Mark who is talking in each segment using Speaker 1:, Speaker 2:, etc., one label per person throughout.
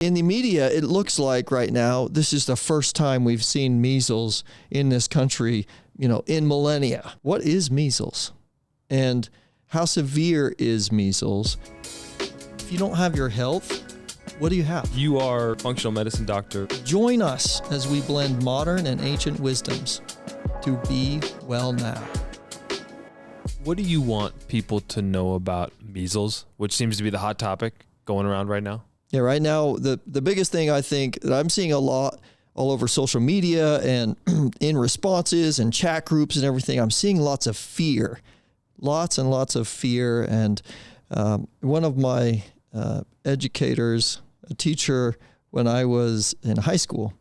Speaker 1: In the media, it looks like right now, this is the first time we've seen measles in this country, in millennia. What is measles? And how severe is measles? If you don't have your health, what do you have?
Speaker 2: You are a functional medicine doctor.
Speaker 1: Join us as we blend modern and ancient wisdoms to be well now.
Speaker 2: What do you want people to know about measles, which seems to be the hot topic going around right now?
Speaker 1: Yeah, right now, the biggest thing I think that I'm seeing a lot all over social media and in responses and chat groups and everything, I'm seeing lots of fear, lots and lots of fear. And one of my educators, a teacher when I was in high school,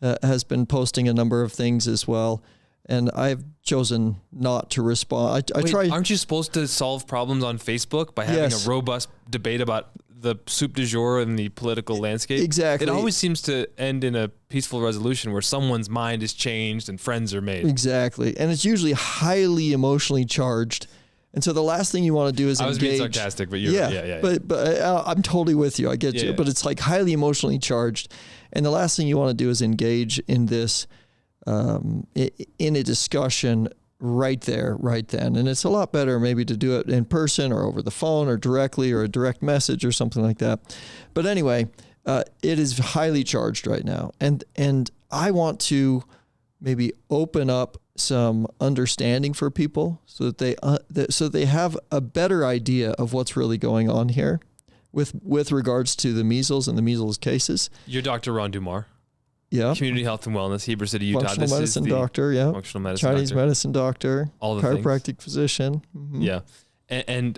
Speaker 1: has been posting a number of things as well. And I've chosen not to respond.
Speaker 2: Aren't you supposed to solve problems on Facebook by having a robust debate about the soup du jour and the political landscape?
Speaker 1: Exactly.
Speaker 2: It always seems to end in a peaceful resolution where someone's mind is changed and friends are made.
Speaker 1: Exactly. And it's usually highly emotionally charged. And so the last thing you want to do is engage.
Speaker 2: I was being sarcastic, but yeah.
Speaker 1: But I'm totally with you. I get you. But it's like highly emotionally charged. And the last thing you want to do is engage in this, in a discussion right there, right then. And it's a lot better maybe to do it in person or over the phone or directly or a direct message or something like that. But anyway, it is highly charged right now. And I want to maybe open up some understanding for people so that they have a better idea of what's really going on here with regards to the measles and the measles cases.
Speaker 2: You're Dr. Ron Dummar.
Speaker 1: Yeah.
Speaker 2: Community Health and Wellness, Heber City, Utah.
Speaker 1: Functional medicine doctor, yeah.
Speaker 2: Functional medicine
Speaker 1: Chinese
Speaker 2: doctor.
Speaker 1: medicine doctor.
Speaker 2: All the
Speaker 1: chiropractic
Speaker 2: things.
Speaker 1: physician. Mm-hmm.
Speaker 2: Yeah. And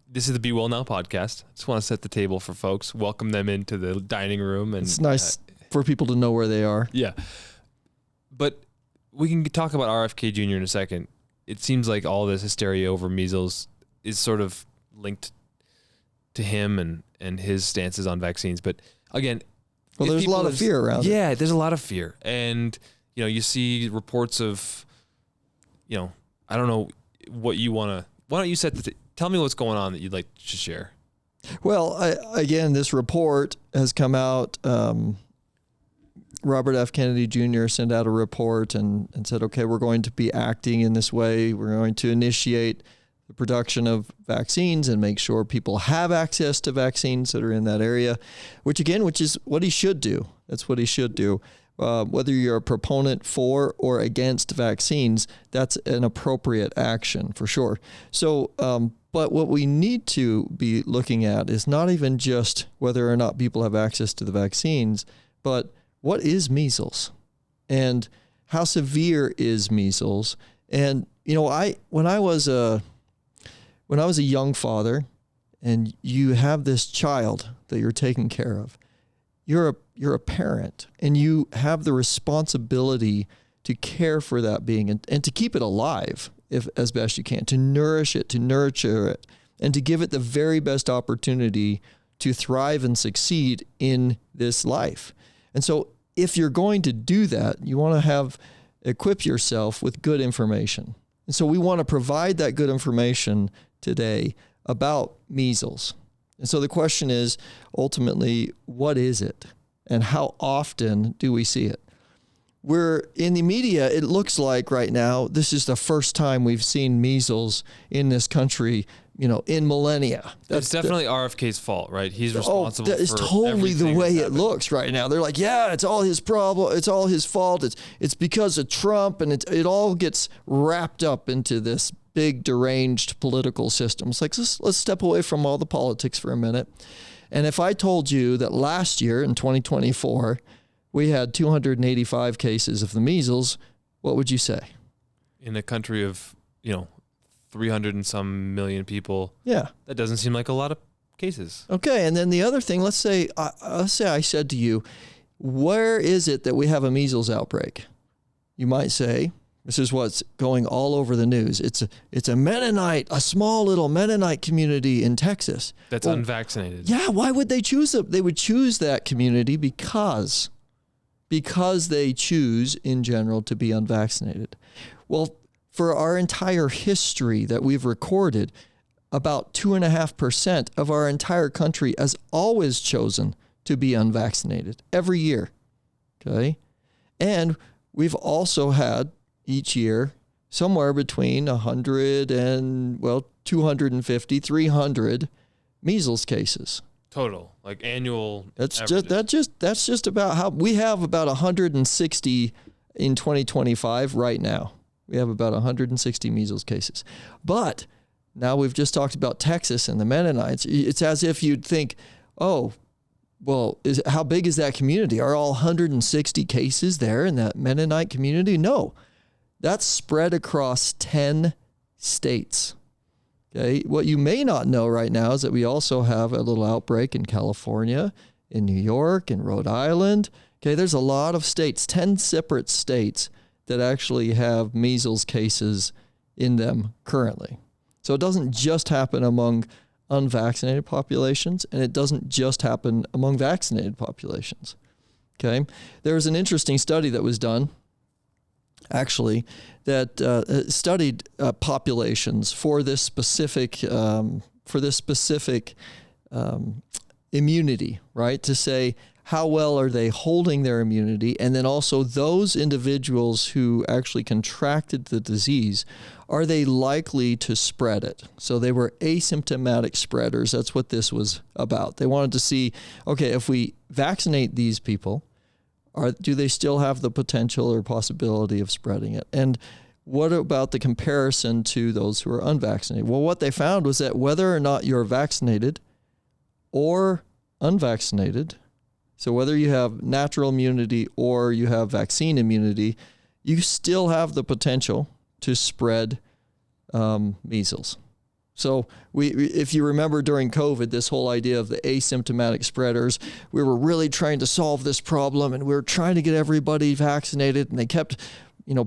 Speaker 2: this is the Be Well Now podcast. I just want to set the table for folks, welcome them into the dining room. And
Speaker 1: it's nice for people to know where they are.
Speaker 2: Yeah. But we can talk about RFK Jr. in a second. It seems like all this hysteria over measles is sort of linked to him and his stances on vaccines. But again,
Speaker 1: well, there's a lot of fear around it.
Speaker 2: Yeah, there's a lot of fear. And, you see reports of, I don't know what you want to, why don't you tell me what's going on that you'd like to share?
Speaker 1: Well, again, this report has come out. Robert F. Kennedy Jr. sent out a report and said, okay, we're going to be acting in this way. We're going to initiate the production of vaccines and make sure people have access to vaccines that are in that area, which is what he should do. That's what he should do. Whether you're a proponent for or against vaccines, that's an appropriate action for sure. So, but what we need to be looking at is not even just whether or not people have access to the vaccines, but what is measles and how severe is measles? And, when I was a young father and you have this child that you're taking care of, you're a parent and you have the responsibility to care for that being and to keep it alive as best you can, to nourish it, to nurture it, and to give it the very best opportunity to thrive and succeed in this life. And so if you're going to do that, you want to equip yourself with good information. And so we want to provide that good information today about measles. And so the question is, ultimately, what is it? And how often do we see it? We're in the media, it looks like right now, this is the first time we've seen measles in this country, in millennia.
Speaker 2: That's definitely RFK's fault, right? He's responsible for
Speaker 1: it's totally the way it
Speaker 2: happened.
Speaker 1: looks right now. They're like, yeah, it's all his problem. It's all his fault. It's because of Trump, and it all gets wrapped up into this big deranged political system. It's like, let's step away from all the politics for a minute. And if I told you that last year in 2024, we had 285 cases of the measles, what would you say?
Speaker 2: In a country of, 300 and some million people.
Speaker 1: Yeah.
Speaker 2: That doesn't seem like a lot of cases.
Speaker 1: Okay. And then the other thing, let's say I said to you, where is it that we have a measles outbreak? You might say, this is what's going all over the news. It's a small little Mennonite community in Texas.
Speaker 2: That's unvaccinated.
Speaker 1: Yeah. Why would they choose it? They would choose that community because they choose in general to be unvaccinated. Well, for our entire history that we've recorded, about 2.5% of our entire country has always chosen to be unvaccinated every year. Okay. And we've also had each year somewhere between 100 and 250, 300 measles cases.
Speaker 2: Total, like annual.
Speaker 1: That's just about how we have about 160 in 2025 right now. We have about 160 measles cases. But now we've just talked about Texas and the Mennonites. It's as if you'd think, oh, well, how big is that community? Are all 160 cases there in that Mennonite community? No, that's spread across 10 states. Okay. What you may not know right now is that we also have a little outbreak in California, in New York, in Rhode Island. Okay. There's a lot of states, 10 separate states that actually have measles cases in them currently. So it doesn't just happen among unvaccinated populations, and it doesn't just happen among vaccinated populations. Okay. There was an interesting study that was done, actually, that studied populations for this specific immunity, right? To say how well are they holding their immunity, and then also those individuals who actually contracted the disease, are they likely to spread it? So they were asymptomatic spreaders. That's what this was about. They wanted to see, okay, if we vaccinate these people, do they still have the potential or possibility of spreading it? And what about the comparison to those who are unvaccinated? Well, what they found was that whether or not you're vaccinated or unvaccinated, so whether you have natural immunity or you have vaccine immunity, you still have the potential to spread measles. So if you remember during COVID, this whole idea of the asymptomatic spreaders, we were really trying to solve this problem, and we were trying to get everybody vaccinated, and they kept,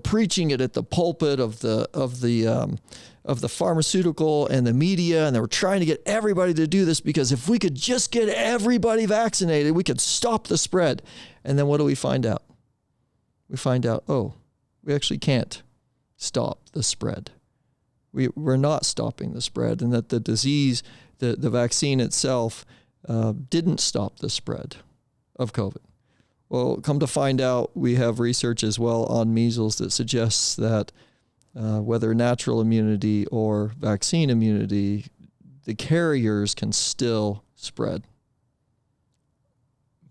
Speaker 1: preaching it at the pulpit of the pharmaceutical and the media, and they were trying to get everybody to do this because if we could just get everybody vaccinated, we could stop the spread. And then what do we find out? We find out, we actually can't stop the spread. We're not stopping the spread, and that the disease, the vaccine itself, didn't stop the spread of COVID. Well, come to find out, we have research as well on measles that suggests that whether natural immunity or vaccine immunity, the carriers can still spread.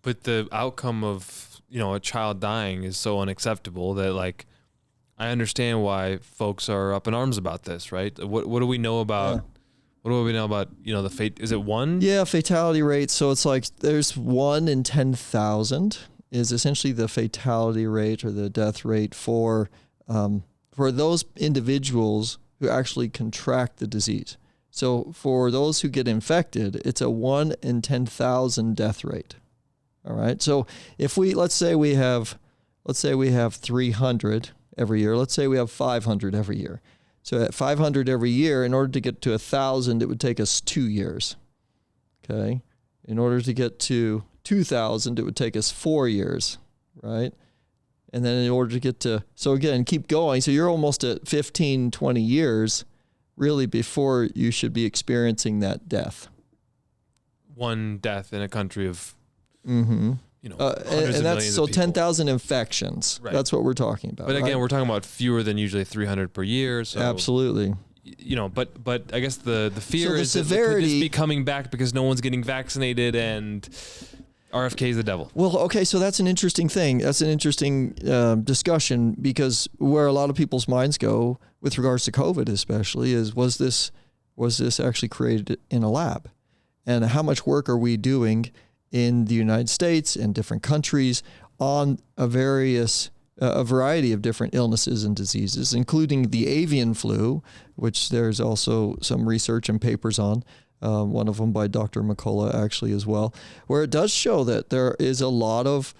Speaker 2: But the outcome of, a child dying is so unacceptable that, I understand why folks are up in arms about this, right? What do we know about? Yeah. What do we know about? The fate. Is it one?
Speaker 1: Yeah, fatality rate. So it's there's 1 in 10,000 is essentially the fatality rate or the death rate for those individuals who actually contract the disease. So for those who get infected, it's a 1 in 10,000 death rate. All right. So if let's say we have 300 every year. Let's say we have 500 every year. So at 500 every year, in order to get to 1,000, it would take us 2 years. Okay. In order to get to 2,000, it would take us 4 years, right? And then in order to get to, so again, keep going. So you're almost at 15, 20 years really before you should be experiencing that death.
Speaker 2: One death in a country of,
Speaker 1: and that's so 10,000 infections. Right. That's what we're talking about.
Speaker 2: But again, we're talking about fewer than usually 300 per year. So,
Speaker 1: absolutely.
Speaker 2: But I guess the fear is that could this be coming back because no one's getting vaccinated and RFK is the devil. Well,
Speaker 1: okay, so that's an interesting thing. That's an interesting discussion, because where a lot of people's minds go with regards to COVID especially is, was this actually created in a lab? And how much work are we doing in the United States and different countries on a variety of different illnesses and diseases, including the avian flu, which there's also some research and papers on, one of them by Dr. McCullough actually as well, where it does show that there is a lot of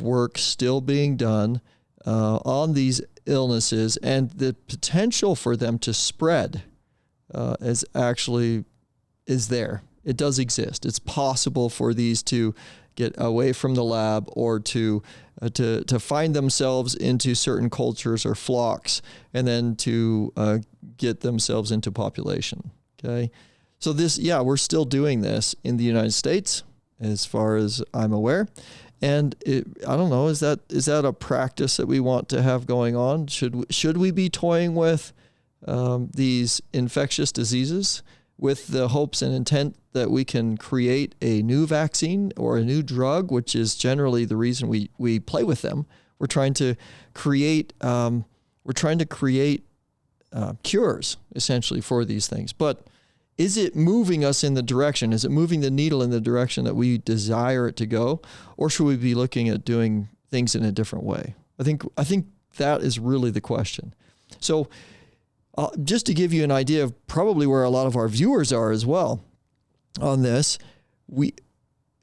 Speaker 1: work still being done on these illnesses, and the potential for them to spread is there. It does exist. It's possible for these to get away from the lab or to find themselves into certain cultures or flocks, and then to get themselves into population. Okay. So we're still doing this in the United States, as far as I'm aware. And I don't know, is that a practice that we want to have going on? Should we be toying with these infectious diseases with the hopes and intent that we can create a new vaccine or a new drug, which is generally the reason we play with them? We're trying to create cures essentially for these things. But is it moving us in the direction? Is it moving the needle in the direction that we desire it to go? Or should we be looking at doing things in a different way? I think that is really the question. So just to give you an idea of probably where a lot of our viewers are as well on this,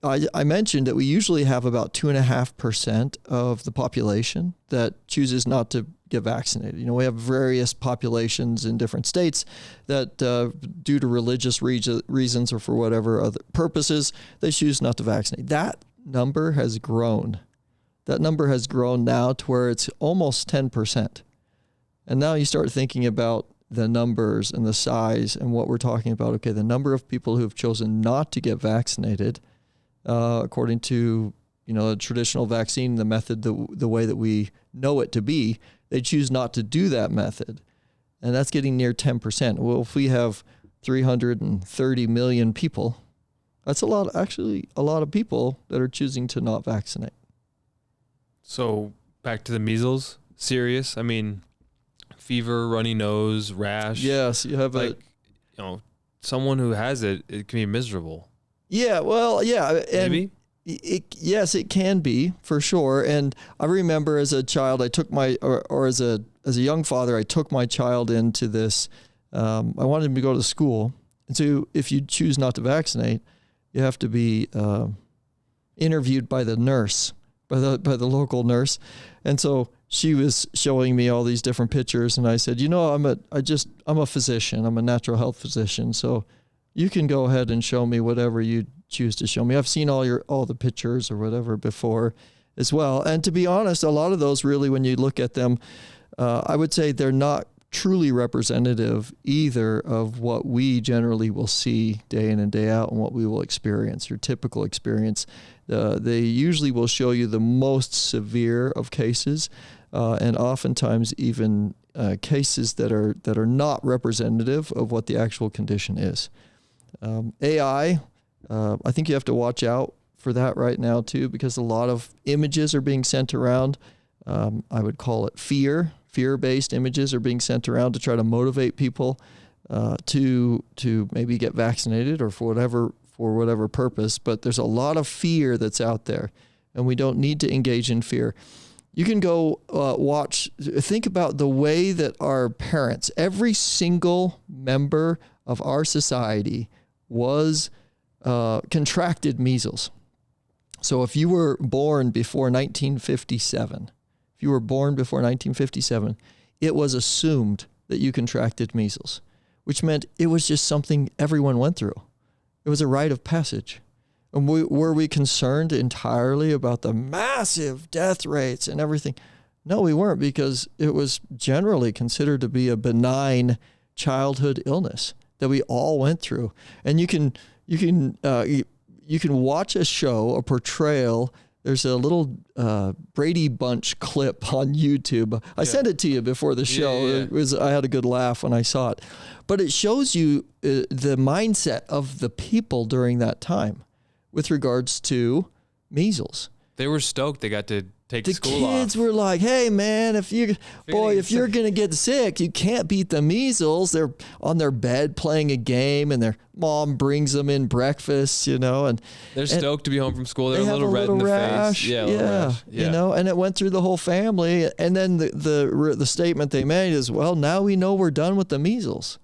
Speaker 1: I mentioned that we usually have about 2.5% of the population that chooses not to get vaccinated. We have various populations in different states that due to religious reasons or for whatever other purposes, they choose not to vaccinate. That number has grown. That number has grown now to where it's almost 10%. And now you start thinking about the numbers and the size and what we're talking about. Okay, the number of people who have chosen not to get vaccinated, according to a traditional vaccine, the method, the way that we know it to be, they choose not to do that method. And that's getting near 10%. Well, if we have 330 million people, that's a lot of people that are choosing to not vaccinate.
Speaker 2: So back to the measles, serious. I mean, fever, runny nose, rash.
Speaker 1: Yes, you have
Speaker 2: someone who has it can be miserable.
Speaker 1: Yeah, well, yeah. And
Speaker 2: maybe?
Speaker 1: Yes, it can be, for sure. And I remember as a child, as a young father, I took my child into this. I wanted him to go to school. And so if you choose not to vaccinate, you have to be interviewed by the nurse, by the local nurse. And so she was showing me all these different pictures. And I said, I'm a physician. I'm a natural health physician. So you can go ahead and show me whatever you choose to show me. I've seen all the pictures or whatever before as well. And to be honest, a lot of those really, when you look at them, I would say they're not truly representative either of what we generally will see day in and day out and what we will experience, your typical experience. They usually will show you the most severe of cases, and oftentimes even cases that are not representative of what the actual condition is. AI, I think you have to watch out for that right now too, because a lot of images are being sent around. I would call it fear-based images are being sent around to try to motivate people to maybe get vaccinated or for whatever purpose. But there's a lot of fear that's out there, and we don't need to engage in fear. You can go think about the way that our parents, every single member of our society was contracted measles. So if you were born before 1957, it was assumed that you contracted measles, which meant it was just something everyone went through. It was a rite of passage. And were we concerned entirely about the massive death rates and everything? No, we weren't, because it was generally considered to be a benign childhood illness that we all went through. And you can watch a show, a portrayal. There's a little Brady Bunch clip on YouTube. I sent it to you before the show. Yeah. I had a good laugh when I saw it. But it shows you the mindset of the people during that time with regards to measles.
Speaker 2: They were stoked they got to take school off. The
Speaker 1: kids were like, hey, man, if you're going to get sick, you can't beat the measles. They're on their bed playing a game, and their mom brings them in breakfast, and
Speaker 2: they're stoked to be home from school. They're
Speaker 1: a
Speaker 2: little red in the
Speaker 1: rash.
Speaker 2: face. Yeah.
Speaker 1: And it went through the whole family. And then the statement they made is, well, now we know we're done with the measles.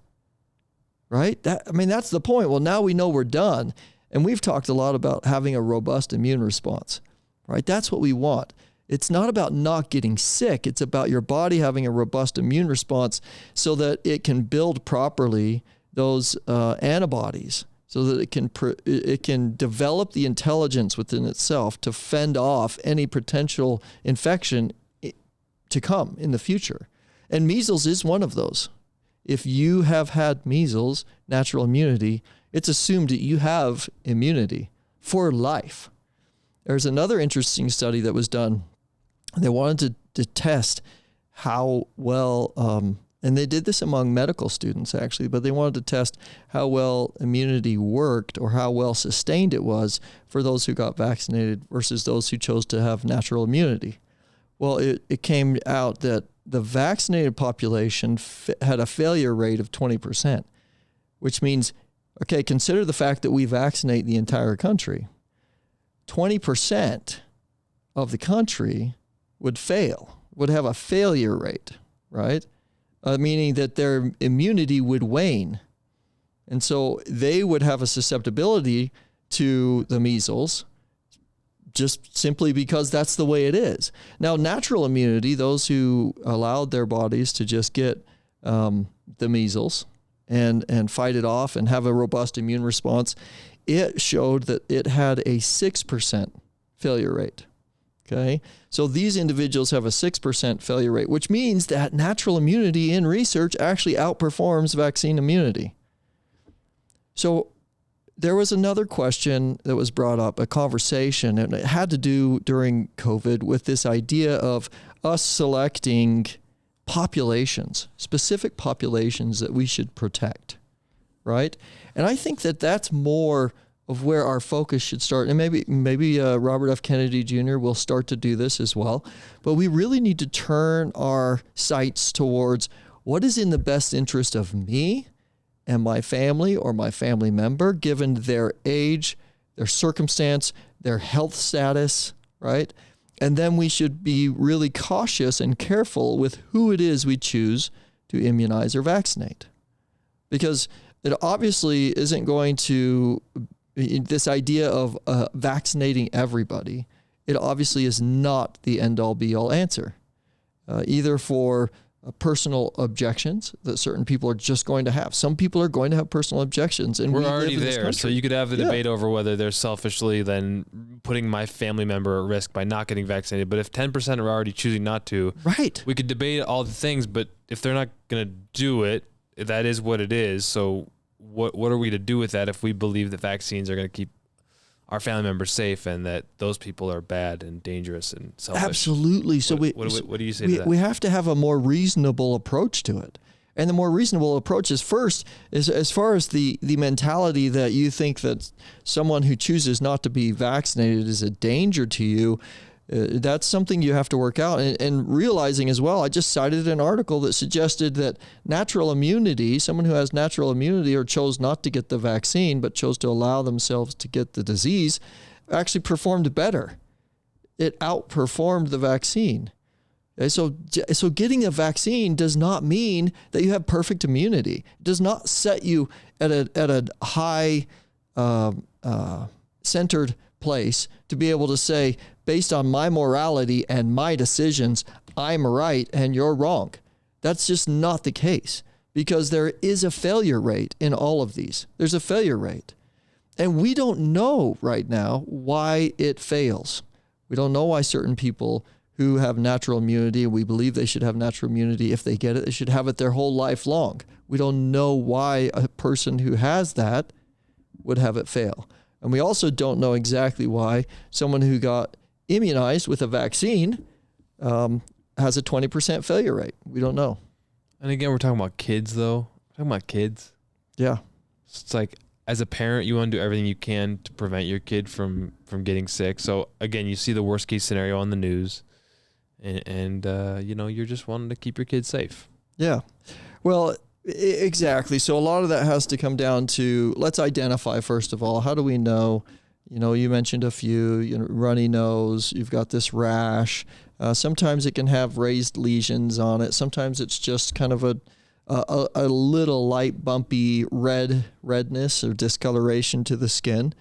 Speaker 1: Right? That's the point. Well, now we know we're done. And we've talked a lot about having a robust immune response, right? That's what we want. It's not about not getting sick. It's about your body having a robust immune response so that it can build properly those antibodies, so that it can develop the intelligence within itself to fend off any potential infection to come in the future. And measles is one of those. If you have had measles, natural immunity, it's assumed that you have immunity for life. There's another interesting study that was done. They wanted to test how well, and they did this among medical students actually, but they wanted to test how well immunity worked or how well sustained it was for those who got vaccinated versus those who chose to have natural immunity. Well, it came out that the vaccinated population had a failure rate of 20%, which means, okay, consider the fact that we vaccinate the entire country. 20% of the country would fail, would have a failure rate, right? Meaning that their immunity would wane. And so they would have a susceptibility to the measles just simply because that's the way it is. Now, natural immunity, those who allowed their bodies to just get the measles and fight it off and have a robust immune response, it showed that it had a 6% failure rate. Okay, so these individuals have a 6% failure rate, which means that natural immunity in research actually outperforms vaccine immunity. So there was another question that was brought up, a conversation, and it had to do during COVID with this idea of us selecting populations, specific populations that we should protect, right? And I think that that's more of where our focus should start. And maybe Robert F. Kennedy Jr. will start to do this as well. But we really need to turn our sights towards what is in the best interest of me and my family or my family member, given their age, their circumstance, their health status, right? And then we should be really cautious and careful with who it is we choose to immunize or vaccinate. Because it obviously isn't going to, this idea of vaccinating everybody, it obviously is not the end-all be-all answer, either for personal objections that certain people are just going to have. Some people are going to have personal objections. And
Speaker 2: we're already there. So you could have the debate over whether they're selfishly then putting my family member at risk by not getting vaccinated. But if 10% are already choosing not to,
Speaker 1: right,
Speaker 2: we could debate all the things, but if they're not going to do it, that is what it is. So what are we to do with that if we believe that vaccines are going to keep our family members safe and that those people are bad and dangerous and selfish?
Speaker 1: Absolutely. So
Speaker 2: what do you say to that?
Speaker 1: We have to have a more reasonable approach to it. And the more reasonable approach is first, is as far as the mentality that you think that someone who chooses not to be vaccinated is a danger to you. That's something you have to work out. And realizing as well, I just cited an article that suggested that natural immunity, someone who has natural immunity or chose not to get the vaccine, but chose to allow themselves to get the disease, actually performed better. It outperformed the vaccine. Okay, so getting a vaccine does not mean that you have perfect immunity. It does not set you at a high centered place to be able to say, based on my morality and my decisions, I'm right and you're wrong. That's just not the case, because there is a failure rate in all of these. There's a failure rate. And we don't know right now why it fails. We don't know why certain people who have natural immunity, we believe they should have natural immunity. If they get it, they should have it their whole life long. We don't know why a person who has that would have it fail. And we also don't know exactly why someone who got immunized with a vaccine has a 20% failure rate. We don't know.
Speaker 2: And again, we're talking about kids, though. We're talking about kids.
Speaker 1: Yeah.
Speaker 2: It's like, as a parent, you want to do everything you can to prevent your kid from getting sick. So again, you see the worst case scenario on the news, and you're just wanting to keep your kids safe.
Speaker 1: Yeah. Well, exactly. So a lot of that has to come down to, let's identify, first of all, how do we know? You mentioned a few, runny nose, you've got this rash. Sometimes it can have raised lesions on it. Sometimes it's just kind of a little light bumpy redness or discoloration to the skin.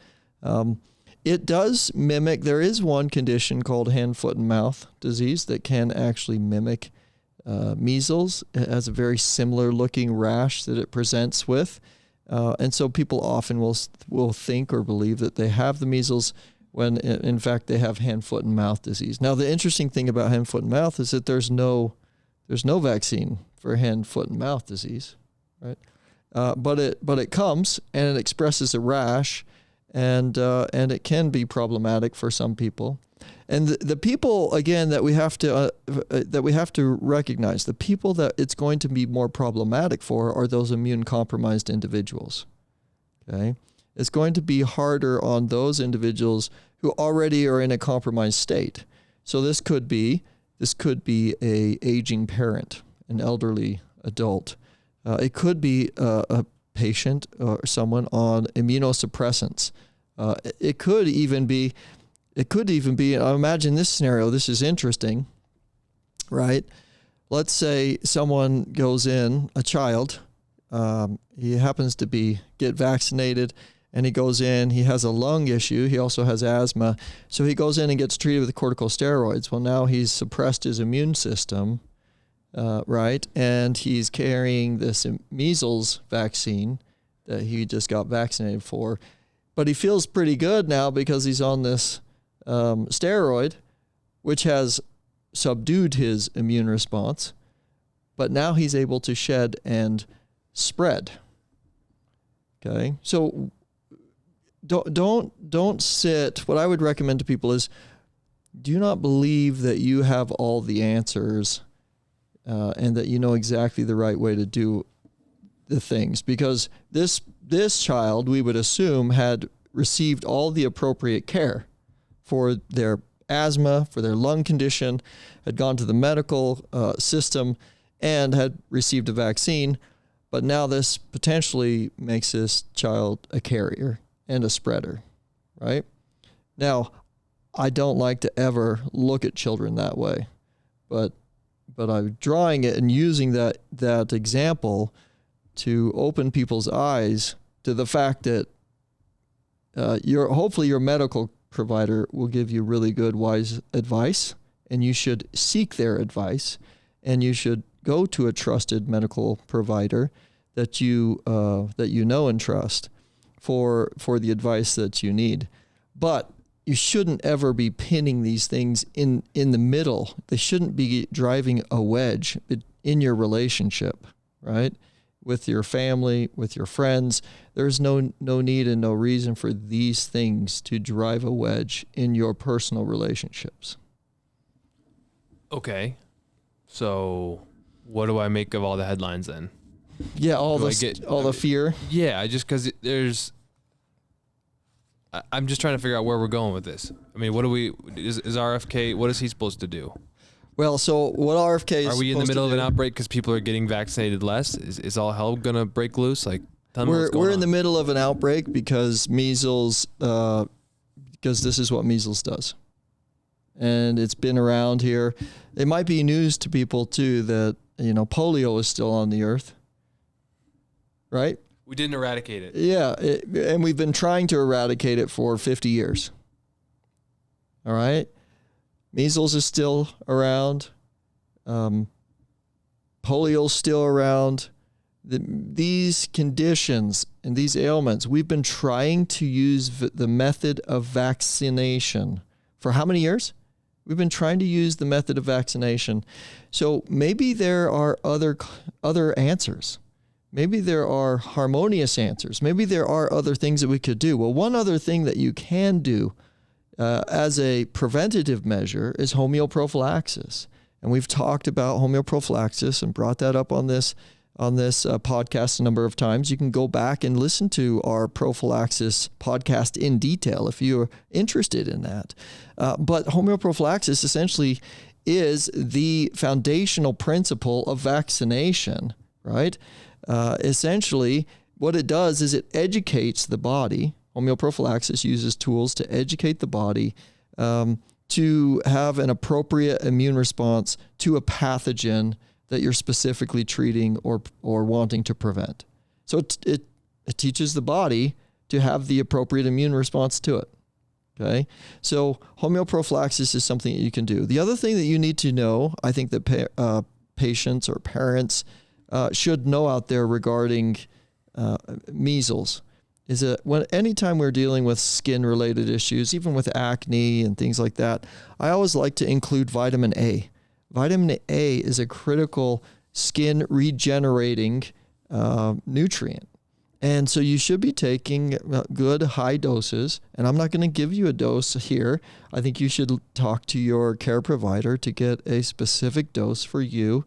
Speaker 1: It does mimic, there is one condition called hand, foot, and mouth disease that can actually mimic measles. It has a very similar looking rash that it presents with. And so people often will think or believe that they have the measles when in fact they have hand, foot, and mouth disease. Now, the interesting thing about hand, foot, and mouth is that there's no vaccine for hand, foot, and mouth disease, right? But it comes and it expresses a rash, and it can be problematic for some people. And the people, again, that we have to recognize, the people that it's going to be more problematic for are those immune compromised individuals. Okay, it's going to be harder on those individuals who already are in a compromised state. So this could be a aging parent, an elderly adult. It could be a patient or someone on immunosuppressants. It could even be, imagine this scenario, this is interesting, right? Let's say someone goes in, a child, he happens to get vaccinated, and he goes in, he has a lung issue, he also has asthma, so he goes in and gets treated with corticosteroids. Well, now he's suppressed his immune system, right? And he's carrying this measles vaccine that he just got vaccinated for. But he feels pretty good now because he's on this steroid, which has subdued his immune response. But now he's able to shed and spread. Okay, so don't sit. What I would recommend to people is, do not believe that you have all the answers and that you know exactly the right way to do the things, because this child, we would assume, had received all the appropriate care for their asthma, for their lung condition, had gone to the medical system and had received a vaccine. But now this potentially makes this child a carrier and a spreader, right? Now, I don't like to ever look at children that way, but I'm drawing it and using that example to open people's eyes to the fact that hopefully your medical provider will give you really good, wise advice, and you should seek their advice, and you should go to a trusted medical provider that you know and trust for the advice that you need. But you shouldn't ever be pinning these things in the middle. They shouldn't be driving a wedge in your relationship, right? With your family, with your friends. There's no need and no reason for these things to drive a wedge in your personal relationships.
Speaker 2: Okay. So what do I make of all the headlines then?
Speaker 1: Yeah, all the fear.
Speaker 2: Yeah, just because I'm just trying to figure out where we're going with this. I mean, is RFK, what is he supposed to do?
Speaker 1: Well, so what RFK is
Speaker 2: Are we in the middle of an outbreak because people are getting vaccinated less? Is all hell going to break loose? Like, tell me what's going on.
Speaker 1: We're in the middle of an outbreak because measles, because this is what measles does. And it's been around here. It might be news to people too that, polio is still on the earth, right?
Speaker 2: We didn't eradicate it.
Speaker 1: Yeah, and we've been trying to eradicate it for 50 years. All right? Measles is still around. Polio is still around. These conditions and these ailments, we've been trying to use the method of vaccination for how many years? We've been trying to use the method of vaccination. So maybe there are other answers. Maybe there are harmonious answers. Maybe there are other things that we could do. Well, one other thing that you can do as a preventative measure is homeoprophylaxis. And we've talked about homeoprophylaxis and brought that up on this podcast a number of times. You can go back and listen to our prophylaxis podcast in detail if you're interested in that. But homeoprophylaxis essentially is the foundational principle of vaccination, right? Essentially, what it does is it educates the body. Homeoprophylaxis uses tools to educate the body to have an appropriate immune response to a pathogen that you're specifically treating or wanting to prevent. So it teaches the body to have the appropriate immune response to it. Okay, so homeoprophylaxis is something that you can do. The other thing that you need to know, I think that patients or parents should know out there regarding measles, is that anytime we're dealing with skin-related issues, even with acne and things like that, I always like to include vitamin A. Vitamin A is a critical skin regenerating nutrient. And so you should be taking good high doses. And I'm not going to give you a dose here. I think you should talk to your care provider to get a specific dose for you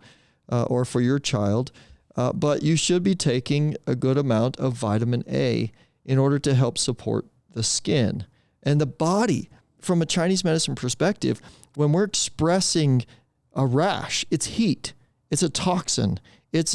Speaker 1: or for your child. But you should be taking a good amount of vitamin A in order to help support the skin and the body. From a Chinese medicine perspective, when we're expressing a rash, it's heat, it's a toxin, it's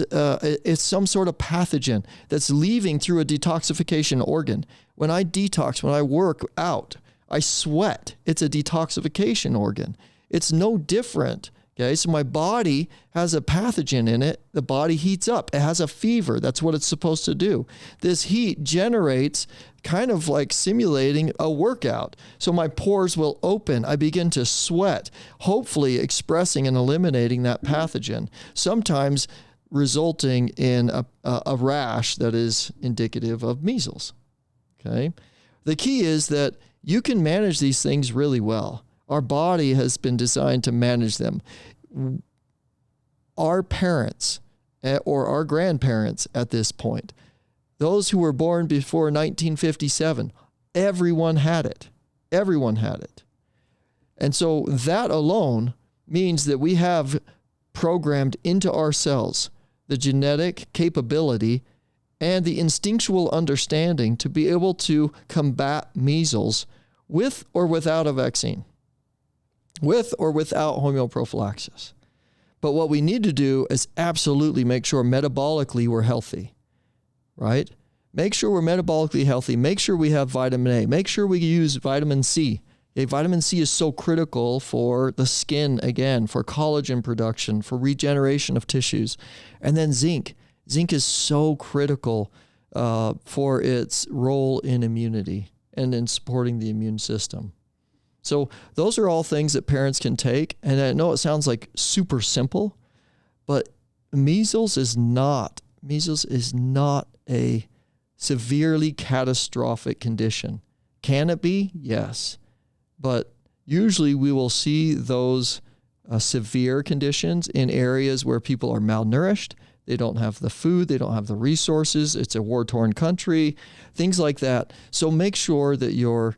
Speaker 1: some sort of pathogen that's leaving through a detoxification organ. When I detox, when I work out, I sweat. It's a detoxification organ. It's no different. Okay, so my body has a pathogen in it. The body heats up. It has a fever. That's what it's supposed to do. This heat generates kind of like simulating a workout. So my pores will open. I begin to sweat, hopefully expressing and eliminating that pathogen, sometimes resulting in a rash that is indicative of measles. Okay, the key is that you can manage these things really well. Our body has been designed to manage them. Our parents or our grandparents at this point, those who were born before 1957, everyone had it. Everyone had it. And so that alone means that we have programmed into our cells the genetic capability and the instinctual understanding to be able to combat measles with or without a vaccine, with or without homeoprophylaxis. But what we need to do is absolutely make sure metabolically we're healthy, right? Make sure we're metabolically healthy. Make sure we have vitamin A. Make sure we use vitamin C. Okay, vitamin C is so critical for the skin, again, for collagen production, for regeneration of tissues. And then zinc. Zinc is so critical for its role in immunity and in supporting the immune system. So those are all things that parents can take. And I know it sounds like super simple, but measles is not a severely catastrophic condition. Can it be? Yes. But usually we will see those severe conditions in areas where people are malnourished. They don't have the food. They don't have the resources. It's a war-torn country, things like that. So make sure that your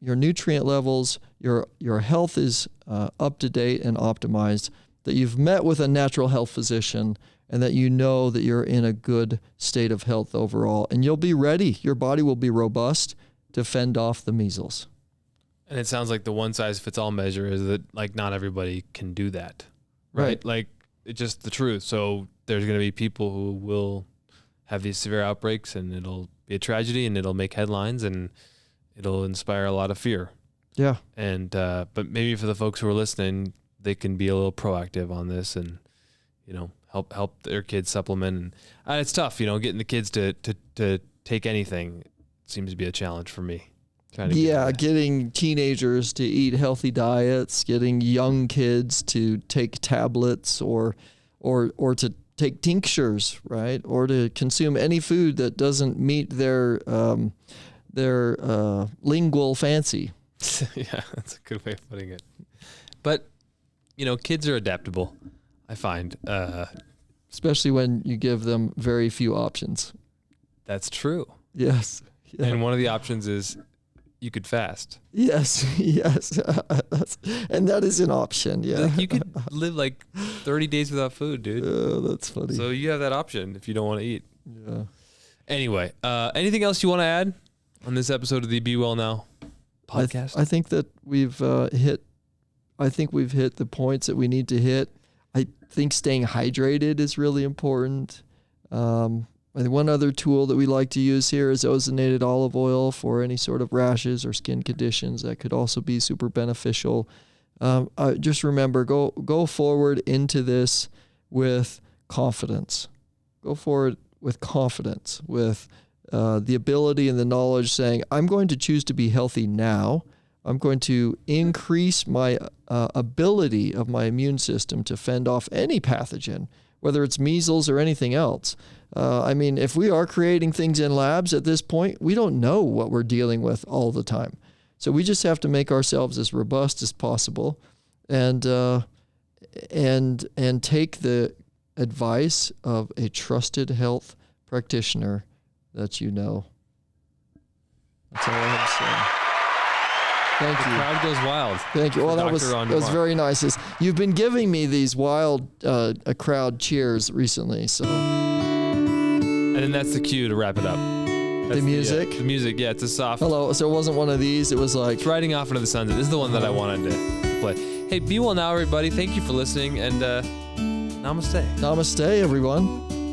Speaker 1: nutrient levels, your health is up to date and optimized, that you've met with a natural health physician, and that you know that you're in a good state of health overall. And you'll be ready. Your body will be robust to fend off the measles.
Speaker 2: And it sounds like the one-size-fits-all measure is that, like, not everybody can do that, right? Like, it's just the truth. So there's going to be people who will have these severe outbreaks, and it'll be a tragedy, and it'll make headlines, and it'll inspire a lot of fear. Yeah. And but maybe for the folks who are listening, they can be a little proactive on this, and help their kids supplement. And it's tough, getting the kids to take anything seems to be a challenge for me.
Speaker 1: Getting teenagers to eat healthy diets, getting young kids to take tablets or to take tinctures, right? Or to consume any food that doesn't meet their lingual fancy.
Speaker 2: Yeah, that's a good way of putting it. But, kids are adaptable, I find.
Speaker 1: Especially when you give them very few options.
Speaker 2: That's true.
Speaker 1: Yes.
Speaker 2: Yeah. And one of the options is you could fast.
Speaker 1: Yes. And that is an option, yeah.
Speaker 2: Like, you could live like 30 days without food, dude.
Speaker 1: Oh, that's funny.
Speaker 2: So you have that option if you don't want to eat.
Speaker 1: Yeah.
Speaker 2: Anyway, anything else you want to add on this episode of the Be Well Now podcast?
Speaker 1: I think that we've hit the points that we need to hit. I think staying hydrated is really important. I think one other tool that we like to use here is ozonated olive oil for any sort of rashes or skin conditions. That could also be super beneficial. Just remember, go forward into this with confidence. Go forward with confidence, with the ability and the knowledge saying, I'm going to choose to be healthy now. I'm going to increase my ability of my immune system to fend off any pathogen, whether it's measles or anything else. If we are creating things in labs at this point, we don't know what we're dealing with all the time. So we just have to make ourselves as robust as possible and take the advice of a trusted health practitioner that you know. That's all I have to say. Thank you.
Speaker 2: The crowd goes wild.
Speaker 1: Thank you. Well, that was very nice. You've been giving me these wild crowd cheers recently, so.
Speaker 2: And then that's the cue to wrap it up. That's
Speaker 1: the music?
Speaker 2: The music, yeah, it's a soft.
Speaker 1: Hello. So it wasn't one of these. It was like.
Speaker 2: It's riding off into the sunset. This is the one that I wanted to play. Hey, be well now, everybody. Thank you for listening, and namaste.
Speaker 1: Namaste, everyone.